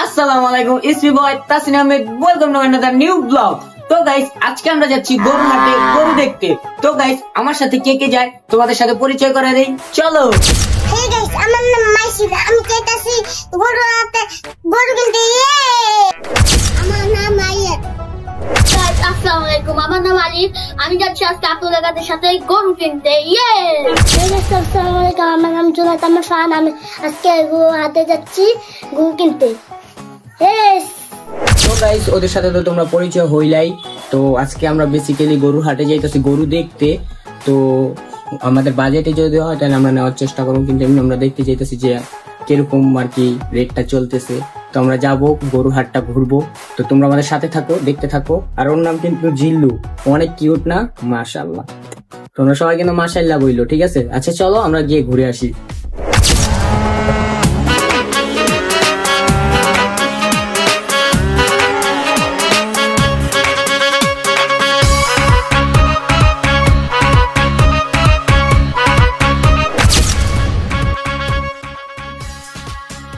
আসসালামু আলাইকুম, it's me boy Tasin Ahmed. Welcome to another new blog. তো গাইস, আজকে আমরা যাচ্ছি গরু হাটে গরু দেখতে। তো গাইস, আমার সাথে কে কে যায় তোমাদের সাথে পরিচয় করে দেই, চলো। হে গাইস, আমার নাম মাইসিরা। আমি চাইতাছি গরু হাটে গরু কিনতে। আমার নাম আইয়া। গাইস, আসসালামু আলাইকুম, আমার নাম আলিফ। আমি যাচ্ছি আজকে আপনাদের সাথে গরু কিনতে। হে গাইস, আসসালামু আলাইকুম, আমার নাম জুনায়েদ। আমার শান। আমি আজকে গরু হাটে যাচ্ছি গরু কিনতে। ইয়েস। তো গাইস, ওদের সাথে তো তোমরা পরিচয় হইলাই। তো আজকে আমরা বেসিক্যালি গরু হাটে যাইতেছি গরু দেখতে। তো আমাদের বাজেটে যদি হয় তাহলে আমরা নেওয়ার চেষ্টা করবো, কিন্তু এমনি আমরা দেখতে চাইতেছি যে কিরকম আর কি রেটটা চলতেছে। তো আমরা যাবো গরু হাটটা ঘুরবো। তো তোমরা আমাদের সাথে থাকো, দেখতে থাকো। আর ওর নাম কিন্তু জিল্লু, অনেক কিউট না? মাশাআল্লাহ, তোমরা সবাই কিন্তু মাশাআল্লাহ বইলো, ঠিক আছে? আচ্ছা চলো আমরা গিয়ে ঘুরে আসি।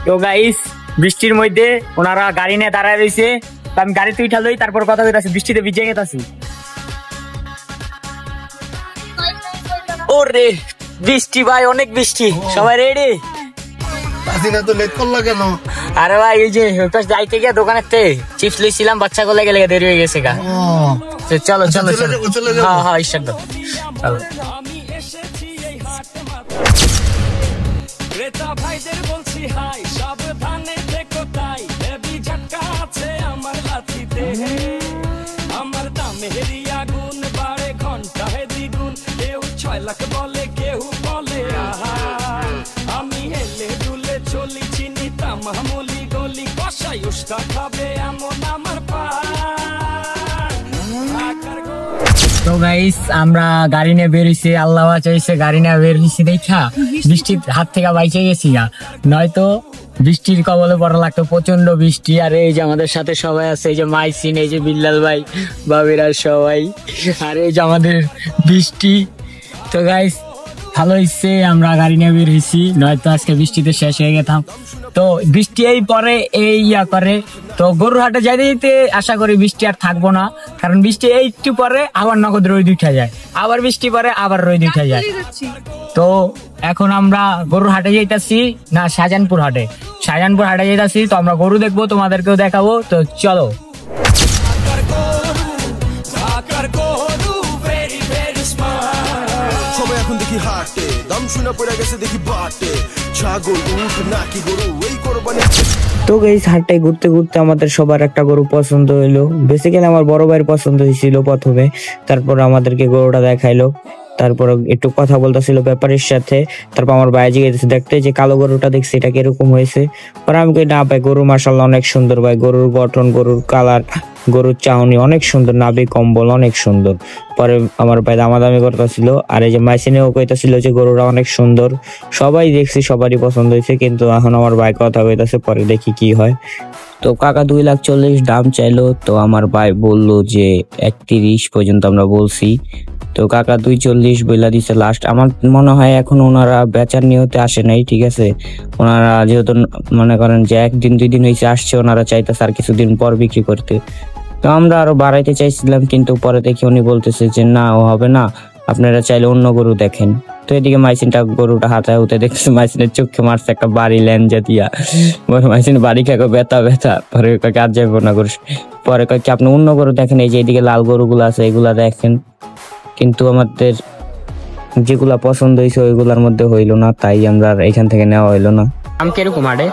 তো গাইস, বৃষ্টির মধ্যে ওনারা গাড়ি নিয়ে দাঁড়ায় রয়েছে। আমি গাড়িতে উঠা লই, তারপর কথা কইতাছি, বৃষ্টিতে ভিজে গেতাছি। ওরে বৃষ্টি ভাই, অনেক বৃষ্টি। সবাই রেডি? তো লেট করলো কেন? আরে ভাই, এই যে যাইতে গিয়ে দোকানের থেকে চিপস লইছিলাম, বাচ্চা গুলো গেলে দেরি হয়ে গেছে গা। চলো চলো চলো, হ্যাঁ হ্যাঁ, ঈশ্বর চলো। ক্রেতা ভাইদের বলছি হাই, সাবধানে দেখো তাই, হেভি ঝটকা আছে আমার লাঠিতে। আমার দামের আগুন বাড়ে ঘন্টায় দ্বিগুণ, কেউ 6 লাখ বলে, কেউ বলে আহার। আমি হেলে দুলে চলি, চিনি তামামুলি গলি, কষাই উস্তা খাবে এমন আমার পার। তো গাইস, আমরা গাড়ি নিয়ে বেরিয়েছি, আল্লাহ চাইছে গাড়ি নিয়ে বেরিয়েছি দেখা বৃষ্টির হাত থেকে বাইচে গেছি গা, নয়তো বৃষ্টির কবলে পড়া লাগতো, প্রচন্ড বৃষ্টি। আর এই যে আমাদের সাথে সবাই আছে, এই যে মাইসিন, এই যে বিল্লাল ভাই, বাবিরা সবাই, আর এই যে আমাদের বৃষ্টি। তো গাইস, ভালো হয়েছে আমরা গাড়ি নিয়ে বের হয়েছি, নয়তো আজকে বৃষ্টিতে শেষ হয়ে গেতাম। তো বৃষ্টি এই পরে এই করে, তো গরুর হাটে যাইতে যেতে আশা করি বৃষ্টি আর থাকবো না, কারণ বৃষ্টি এই একটু পরে আবার নগদ রোদ উঠে যায়, আবার বৃষ্টি পরে আবার রোদ উঠে যায়। তো এখন আমরা গরুর হাটে যাইতাছি, না শাহজাহানপুর হাটে যাইতাছি। তো আমরা গরু দেখবো, তোমাদেরকেও দেখাবো। তো চলো। এখন দেখি হাটে দাম শুনে পড়ে গেছে, দেখি বাটে ছাগল উঠ নাকি গরু এই কোরবানি। তো গাইস, হাটটায় ঘুরতে ঘুরতে আমাদের সবার একটা গরু পছন্দ হইলো। বেসিক্যালি আমার বড় ভাইয়ের পছন্দ হয়েছিল প্রথমে, তারপর আমাদেরকে গরুটা দেখাইলো, তারপর একটু কথা বলতেছিল ব্যাপারীর সাথে। তারপর আমার ভাই জিজ্ঞেস দেখতে যে কালো গরুটা দেখছি এটা কিরকম হয়েছে। পরে আমি না ভাই, গরু মাশাআল্লাহ অনেক সুন্দর ভাই, গরুর গঠন, গরুর কালার, গরুর চাউনি অনেক সুন্দর, নাভি কম্বল অনেক সুন্দর। পরে আমার ভাই দামাদামি করতেছিল, আর এই যে মাইসিনেও কইতাছিল যে গরুটা অনেক সুন্দর। সবাই দেখছি, সবারই পছন্দ হয়েছে, কিন্তু এখন আমার ভাই কথা কইতাছে, পরে দেখি কি হয়। তো কাকা 2,40,000 দাম চাইলো। তো আমার ভাই বললো যে 31 পর্যন্ত আমরা বলছি। তো কাকা 2,40 বইলা দিছে লাস্ট। আমার মনে হয় এখন ওনারা বেচার নিয়তে আসে নাই, ঠিক আছে? ওনারা যেহেতু মনে করেন যে 1-2 দিন হয়েছে আসছে, ওনারা চাইতেছে আর কিছুদিন পর বিক্রি করতে। তো আমরা আরো বাড়াইতে চাইছিলাম, কিন্তু পরে দেখি উনি বলতেছে যে না, ও হবে না, আপনারা চাইলে অন্য গরু দেখেন। তো এদিকে মাইসিনটা গরুটা হাতায় হতে দেখছে, মাইসিনের চোখে মারছে একটা বাড়ি ল্যাঞ্জা দিয়া। মাইসিন বাড়ি খাকো ব্যথা ব্যথা, পরে কয়েক আর যাবো না গরু। পরে কয়েক আপনি অন্য গরু দেখেন, এই যে এদিকে লাল গরুগুলো আছে এগুলা দেখেন। কিন্তু আমাদের যেগুলা পছন্দ হয়েছে ওইগুলার মধ্যে হইলো না, তাই আমরা এখান থেকে নেওয়া হইলো না। আম কিরকম আড়ে?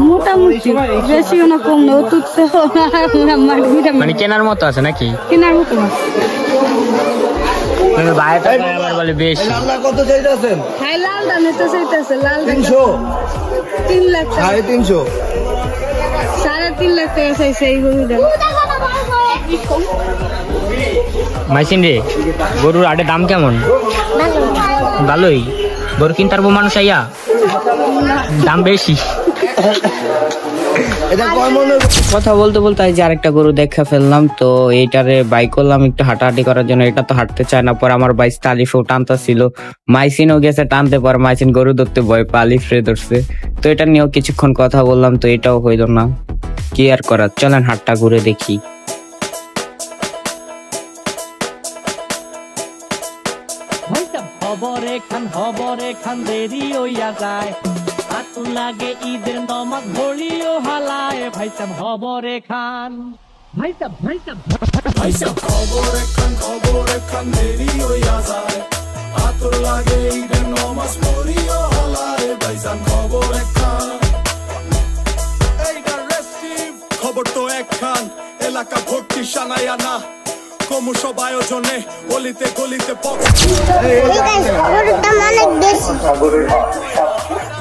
মোটামুটি, বেশিও না কম না, মানে কেনার মতো আছে নাকি? কেনার মতো বলে বেশি। কত চাইতেছেন? লাল দাম তো চাইতেছে, লাল 300, 3 লাখ, 350, 3.5 লাখ টাকা চাইছে এই গরুটা। মাইসিন রে, গরুর আড়ে দাম কেমন? ভালোই। গরু কিনতে পারবো মানুষ আইয়া? দাম বেশি। কথা বলতে বলতে যে আরেকটা গরু দেখা ফেললাম। তো এইটারে বাই করলাম একটু হাঁটাহাঁটি করার জন্য। এটা তো হাঁটতে চায় না, পর আমার ভাই আলিফও টানতা ছিল, মাইসিনও গেছে টানতে, পর মাইসিন গরু ধরতে ভয় পা, আলিফ রে ধরছে। তো এটা নিয়েও কিছুক্ষণ কথা বললাম, তো এটাও হইল না। কি আর করার, চলেন হাটটা ঘুরে দেখি। খবরে খান দেরি হইয়া যায়, আতু লাগে ঈদের নমাজ ভরিও হালায়। ভাই সাব খবরে খান, ভাই সাব খবরে খান দেরি হইয়া যায়, আতর লাগে ঈদের নমাজ পড়িও হালায়। ভাইজান খবরে খান, এইটা রেস্টিভ খবর তো একখান, এলাকা ভর্তি সানায় আনা, কমু সব আয়োজনে গলিতে গলিতে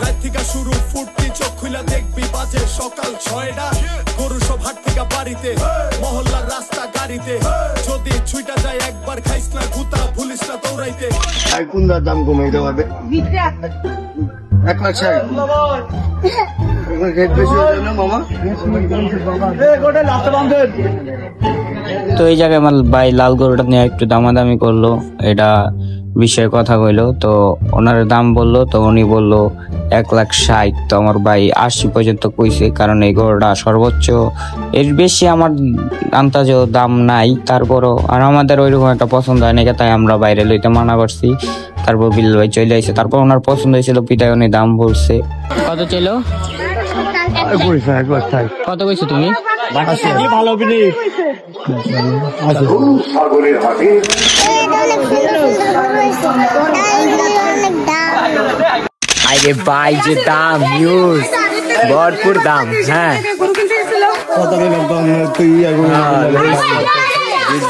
রাত থেকে শুরু ফুটতি, চোখ খুলা দেখবি বাজে সকাল 6টা। গরু সব হাট থেকে বাড়িতে, মহল্লার রাস্তা গাড়িতে, যদি ছুইটা যায় একবার খাইস না গুতা, ভুলিস না দৌড়াইতে। কোনটার দাম কমাইতে পারবে? 1,60,000 মামা। তো এই জায়গায় আমার ভাই লাল গরুটা নিয়ে একটু দামাদামি করলো, এটা বিষয়ে কথা কইলো। তো ওনার দাম বললো, তো উনি বললো 1,60,000। তো আমার ভাই 80 পর্যন্ত কইছে, কারণ এই গরুটা সর্বোচ্চ, এর বেশি আমার আন্দাজও দাম নাই। তারপরও আর আমাদের ওইরকম একটা পছন্দ হয় না, তাই আমরা বাইরে লইতে মানা করছি। তারপর বিল্লাল ভাই চলে আসছে, তারপর ওনার পছন্দ হয়েছিল পিতায় উনি দাম বলছে। কত ছিল? কত কইছো তুমি? আরে ভাই যে দাম, হিউজ ভরপুর দাম। হ্যাঁ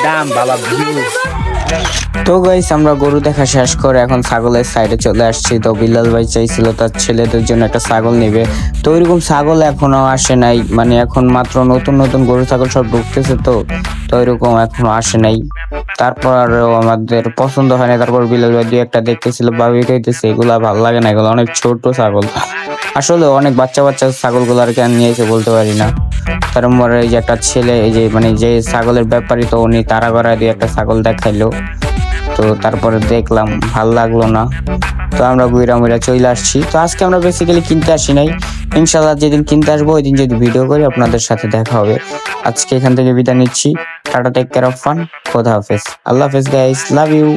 দাম বাবা, হিউজ। তো গাইস আমরা গরু দেখা শেষ করে এখন ছাগলের সাইডে চলে আসছি। তো বিল্লাল ভাই চাইছিল তার ছেলেদের জন্য একটা ছাগল নেবে, তো ওইরকম ছাগল এখনো আসে নাই, মানে এখন মাত্র নতুন নতুন গরু ছাগল সব ঢুকতেছে, তো ওইরকম এখনো আসে নাই। তারপর আমাদের পছন্দ হয় না। তারপর বিল্লাল ভাই 2-1টা দেখতেছিল, ভাবি কইতেছে এগুলা ভালো লাগে না, এগুলো অনেক ছোট ছাগল। আসলে অনেক বাচ্চা ছাগল গুলো আর কেন নিয়েছে বলতে পারি না। তারপর এই যে একটা ছেলে, এই যে মানে যে ছাগলের ব্যাপারী, তো উনি তারা করায় 2-1টা ছাগল দেখাইলো। তো তারপরে দেখলাম ভাল লাগলো না, তো আমরা গুইরা মুইরা চলে আসছি। তো আজকে আমরা বেসিক্যালি কিনতে আসি নাই, ইনশাল্লাহ যেদিন কিনতে আসবো ওই দিন যদি ভিডিও করি আপনাদের সাথে দেখা হবে। আজকে এখান থেকে বিদায় নিচ্ছি, ta-ta, take care of fun, খোদা হাফেজ, আল্লাহ হাফেজ গাইস, লাভ ইউ।